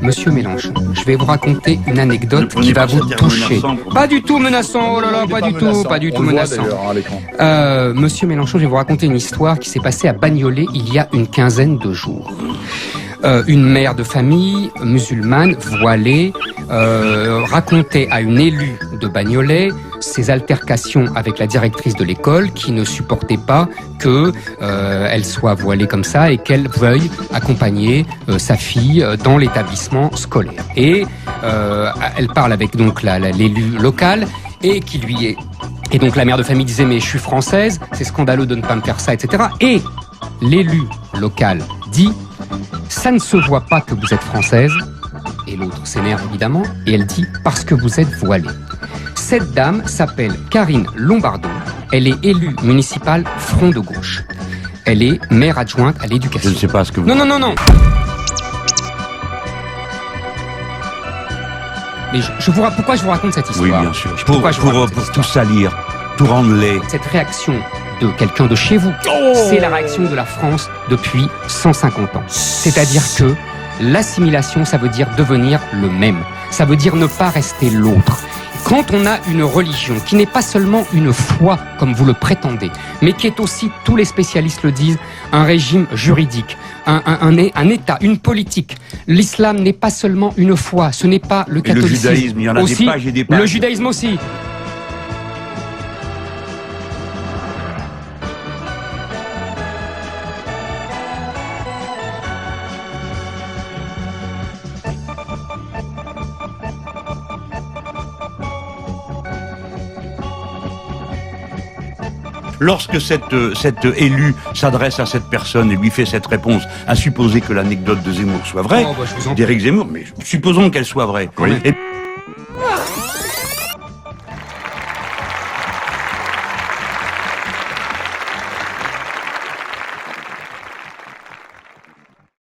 Monsieur Mélenchon, je vais vous raconter une anecdote qui va vous toucher. Pas du tout menaçant, oh là là, pas du tout menaçant. Monsieur Mélenchon, je vais vous raconter une histoire qui s'est passée à Bagnolet il y a une quinzaine de jours. Une mère de famille musulmane voilée racontait à une élue de Bagnolet ses altercations avec la directrice de l'école qui ne supportait pas que elle soit voilée comme ça et qu'elle veuille accompagner sa fille dans l'établissement scolaire. Et elle parle avec donc l'élu local et qui lui est... Et donc la mère de famille disait mais je suis française, c'est scandaleux de ne pas me faire ça, etc. Et l'élu local dit ça ne se voit pas que vous êtes française. Et l'autre s'énerve évidemment et elle dit parce que vous êtes voilée. Cette dame s'appelle Karine Lombardon. Elle est élue municipale Front de Gauche. Elle est maire adjointe à l'éducation. Je ne sais pas ce que vous... Non. Mais pourquoi je vous raconte cette histoire? Oui, bien sûr. Pour tout salir, tout rendre laid. Cette réaction de quelqu'un de chez vous, c'est la réaction de la France depuis 150 ans. C'est-à-dire que l'assimilation, ça veut dire devenir le même. Ça veut dire ne pas rester l'autre. Quand on a une religion qui n'est pas seulement une foi, comme vous le prétendez, mais qui est aussi, tous les spécialistes le disent, un régime juridique, un État, une politique. L'islam n'est pas seulement une foi, ce n'est pas le catholicisme. Le judaïsme, il y en a aussi, des pages et des pages. Le judaïsme aussi. Lorsque cette élue s'adresse à cette personne et lui fait cette réponse, à supposer que l'anecdote de Zemmour soit vraie, je vous en prie. d'Éric Zemmour, mais supposons qu'elle soit vraie. Oui. Et